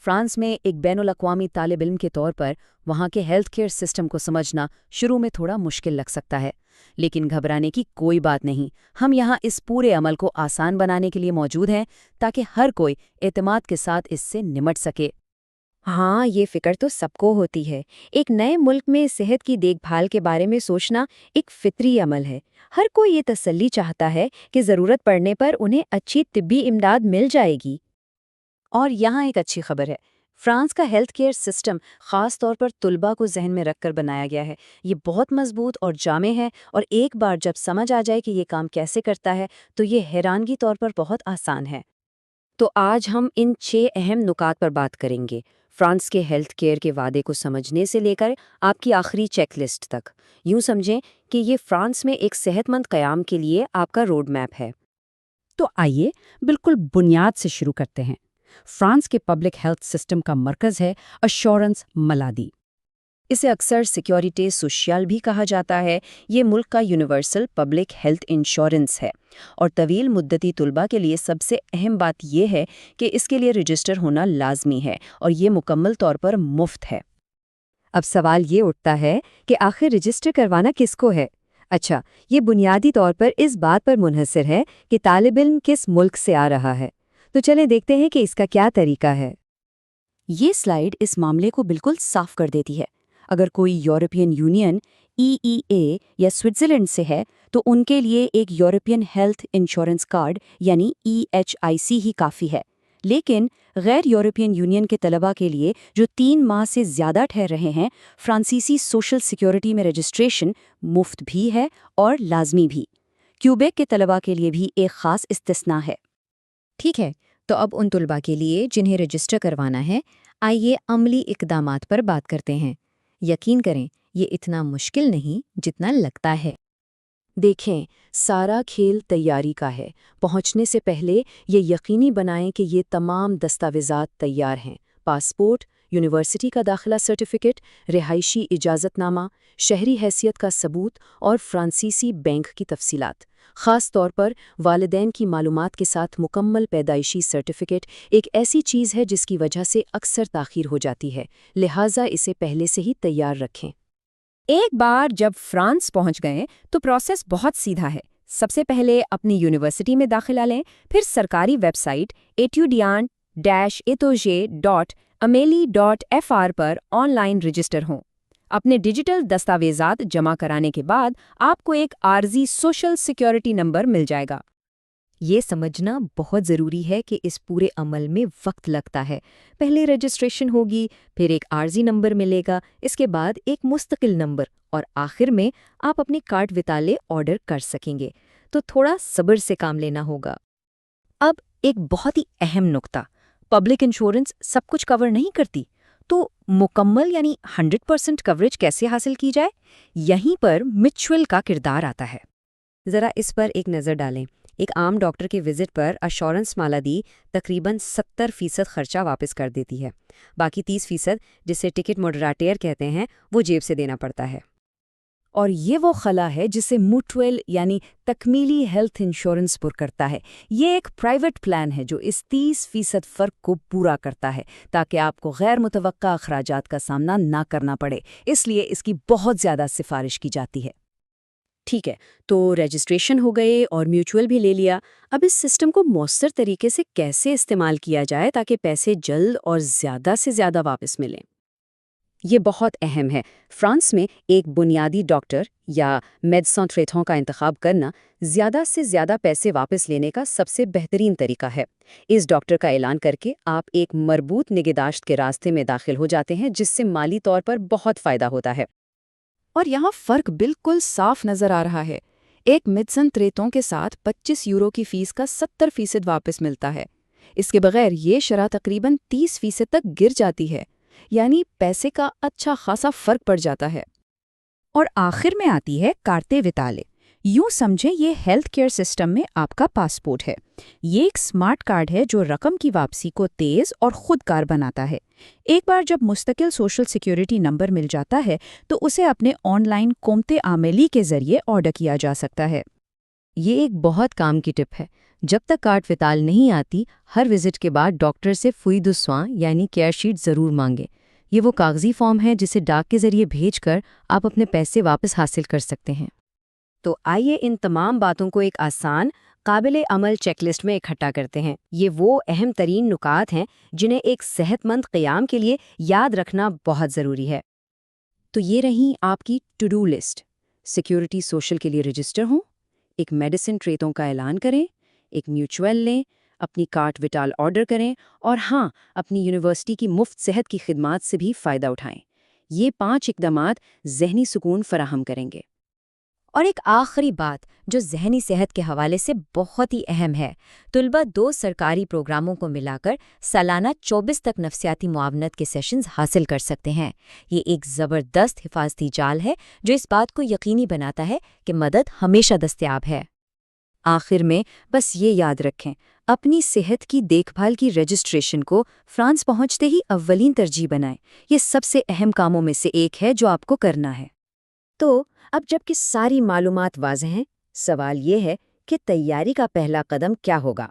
France میں ایک بین الاقوامی طالب علم کے طور پر وہاں کے ہیلتھ کیئر سسٹم کو سمجھنا شروع میں تھوڑا مشکل لگ سکتا ہے، لیکن گھبرانے کی کوئی بات نہیں۔ ہم یہاں اس پورے عمل کو آسان بنانے کے لیے موجود ہیں تاکہ ہر کوئی اعتماد کے ساتھ اس سے نمٹ سکے۔ ہاں، یہ فکر تو سب کو ہوتی ہے۔ ایک نئے ملک میں صحت کی دیکھ بھال کے بارے میں سوچنا ایک فطری عمل ہے۔ ہر کوئی یہ تسلی چاہتا ہے کہ ضرورت پڑنے پر انہیں اچھی طبی امداد مل جائے گی۔ اور یہاں ایک اچھی خبر ہے، فرانس کا ہیلتھ کیئر سسٹم خاص طور پر طلباء کو ذہن میں رکھ کر بنایا گیا ہے۔ یہ بہت مضبوط اور جامع ہے، اور ایک بار جب سمجھ آ جائے کہ یہ کام کیسے کرتا ہے تو یہ حیرانگی طور پر بہت آسان ہے۔ تو آج ہم ان 6 اہم نکات پر بات کریں گے، فرانس کے ہیلتھ کیئر کے وعدے کو سمجھنے سے لے کر آپ کی آخری چیک لسٹ تک۔ یوں سمجھیں کہ یہ فرانس میں ایک صحت مند قیام کے لیے آپ کا روڈ میپ ہے۔ تو آئیے بالکل بنیاد سے شروع کرتے ہیں۔ فرانس کے پبلک ہیلتھ سسٹم کا مرکز ہے ایشورنس ملادی۔ اسے اکثر سیکیورٹی سوشل بھی کہا جاتا ہے۔ یہ ملک کا یونیورسل پبلک ہیلتھ انشورنس ہے، اور طویل مدتی طلباء کے لیے سب سے اہم بات یہ ہے کہ اس کے لیے رجسٹر ہونا لازمی ہے، اور یہ مکمل طور پر مفت ہے۔ اب سوال یہ اٹھتا ہے کہ آخر رجسٹر کروانا کس کو ہے؟ اچھا، یہ بنیادی طور پر اس بات پر منحصر ہے کہ طالب علم کس ملک سے آ رہا ہے۔ تو چلیں دیکھتے ہیں کہ اس کا کیا طریقہ ہے۔ یہ سلائیڈ اس معاملے کو بالکل صاف کر دیتی ہے۔ اگر کوئی یورپین یونین، EEA یا سوئٹزرلینڈ سے ہے تو ان کے لیے ایک یورپین ہیلتھ انشورنس کارڈ یعنی EHIC ہی کافی ہے۔ لیکن غیر یورپین یونین کے طلباء کے لیے جو 3 ماہ سے زیادہ ٹھہر رہے ہیں، فرانسیسی سوشل سیکیورٹی میں رجسٹریشن مفت بھی ہے اور لازمی بھی۔ کیوبیک کے طلباء کے لیے بھی ایک خاص استثناء ہے۔ ٹھیک ہے، تو اب ان طلباء کے لیے جنہیں رجسٹر کروانا ہے، آئیے عملی اقدامات پر بات کرتے ہیں۔ یقین کریں، یہ اتنا مشکل نہیں جتنا لگتا ہے۔ دیکھیں، سارا کھیل تیاری کا ہے۔ پہنچنے سے پہلے یہ یقینی بنائیں کہ یہ تمام دستاویزات تیار ہیں: پاسپورٹ، یونیورسٹی کا داخلہ سرٹیفکیٹ، رہائشی اجازت نامہ، شہری حیثیت کا ثبوت اور فرانسیسی بینک کی تفصیلات۔ خاص طور پر والدین کی معلومات کے ساتھ مکمل پیدائشی سرٹیفکیٹ ایک ایسی چیز ہے جس کی وجہ سے اکثر تاخیر ہو جاتی ہے، لہٰذا اسے پہلے سے ہی تیار رکھیں۔ ایک بار جب فرانس پہنچ گئے تو پروسیس بہت سیدھا ہے۔ سب سے پہلے اپنی یونیورسٹی میں داخلہ لیں، پھر سرکاری ویب سائٹ etudiant-etoge.amelie.fr پر آن لائن رجسٹر ہوں۔ اپنے ڈیجیٹل دستاویزات جمع کرانے کے بعد آپ کو ایک عارضی سوشل سیکیورٹی نمبر مل جائے گا۔ یہ سمجھنا بہت ضروری ہے کہ اس پورے عمل میں وقت لگتا ہے۔ پہلے رجسٹریشن ہوگی، پھر ایک عارضی نمبر ملے گا، اس کے بعد ایک مستقل نمبر، اور آخر میں آپ اپنے کارڈ وطالعے آرڈر کر سکیں گے۔ تو تھوڑا صبر سے کام لینا ہوگا۔ اب ایک بہت ہی اہم نکتہ، پبلک انشورنس سب کچھ کور نہیں کرتی، تو مکمل یعنی 100% کوریج کیسے حاصل کی جائے؟ یہیں پر میچوئل کا کردار آتا ہے۔ ذرا اس پر ایک نظر ڈالیں۔ ایک عام ڈاکٹر کے وزٹ پر ایشورنس مالادی تقریباً 70% خرچہ واپس کر دیتی ہے۔ باقی 30%، جسے ٹکٹ مڈراٹیر کہتے ہیں، وہ جیب سے دینا پڑتا ہے۔ اور یہ وہ خلا ہے جسے موٹویل یعنی تکمیلی ہیلتھ انشورنس پر کرتا ہے۔ یہ ایک پرائیویٹ پلان ہے جو اس 30% فرق کو پورا کرتا ہے تاکہ آپ کو غیر متوقع اخراجات کا سامنا نہ کرنا پڑے، اس لیے اس کی بہت زیادہ سفارش کی جاتی ہے۔ ٹھیک ہے، تو رجسٹریشن ہو گئے اور میوچول بھی لے لیا۔ اب اس سسٹم کو مؤثر طریقے سے کیسے استعمال کیا جائے تاکہ پیسے جلد اور زیادہ سے زیادہ واپس ملیں؟ یہ بہت اہم ہے۔ فرانس میں ایک بنیادی ڈاکٹر یا میڈسن ٹریٹوں کا انتخاب کرنا زیادہ سے زیادہ پیسے واپس لینے کا سب سے بہترین طریقہ ہے۔ اس ڈاکٹر کا اعلان کر کے آپ ایک مربوط نگہداشت کے راستے میں داخل ہو جاتے ہیں جس سے مالی طور پر بہت فائدہ ہوتا ہے۔ اور یہاں فرق بالکل صاف نظر آ رہا ہے۔ ایک میڈسن ٹریٹوں کے ساتھ 25 یورو کی فیس کا 70% واپس ملتا ہے۔ اس کے بغیر یہ شرح تقریباً 30% تک گر جاتی ہے، یعنی پیسے کا اچھا خاصا فرق پڑ جاتا ہے۔ اور آخر میں آتی ہے کارتے وطالعے۔ یوں سمجھیں یہ ہیلتھ کیئر سسٹم میں آپ کا پاسپورٹ ہے۔ یہ ایک سمارٹ کارڈ ہے جو رقم کی واپسی کو تیز اور خود کار بناتا ہے۔ ایک بار جب مستقل سوشل سیکیورٹی نمبر مل جاتا ہے تو اسے اپنے آن لائن کومتے عاملی کے ذریعے آرڈر کیا جا سکتا ہے۔ یہ ایک بہت کام کی ٹپ ہے۔ جب تک کارڈ وطال نہیں آتی، ہر وزٹ کے بعد ڈاکٹر سے فوئی دو سویں یعنی کیئر شیٹ ضرور مانگیں۔ یہ وہ کاغذی فارم ہے جسے ڈاک کے ذریعے بھیج کر آپ اپنے پیسے واپس حاصل کر سکتے ہیں۔ تو آئیے ان تمام باتوں کو ایک آسان، قابل عمل چیک لسٹ میں اکٹھا کرتے ہیں۔ یہ وہ اہم ترین نکات ہیں جنہیں ایک صحت مند قیام کے لیے یاد رکھنا بہت ضروری ہے۔ تو یہ رہیں آپ کی to do list. Security social کے لیے رجسٹر ہوں، ایک میڈیسن ٹریتوں کا اعلان کریں، ایک میوچول لیں، اپنی کارٹ وٹال آرڈر کریں، اور ہاں، اپنی یونیورسٹی کی مفت صحت کی خدمات سے بھی فائدہ اٹھائیں۔ یہ 5 اقدامات ذہنی سکون فراہم کریں گے۔ اور ایک آخری بات جو ذہنی صحت کے حوالے سے بہت ہی اہم ہے، طلبہ 2 سرکاری پروگراموں کو ملا کر سالانہ 24 تک نفسیاتی معاونت کے سیشنز حاصل کر سکتے ہیں۔ یہ ایک زبردست حفاظتی جال ہے جو اس بات کو یقینی بناتا ہے کہ مدد ہمیشہ دستیاب ہے۔ آخر میں بس یہ یاد رکھیں، اپنی صحت کی دیکھ بھال کی رجسٹریشن کو فرانس پہنچتے ہی اولین ترجیح بنائیں۔ یہ سب سے اہم کاموں میں سے ایک ہے جو آپ کو کرنا ہے۔ تو اب جب کہ ساری معلومات واضح ہیں، سوال یہ ہے کہ تیاری کا پہلا قدم کیا ہوگا؟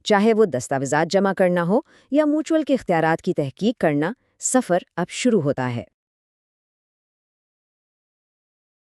چاہے وہ دستاویزات جمع کرنا ہو یا میوچول کے اختیارات کی تحقیق کرنا، سفر اب شروع ہوتا ہے۔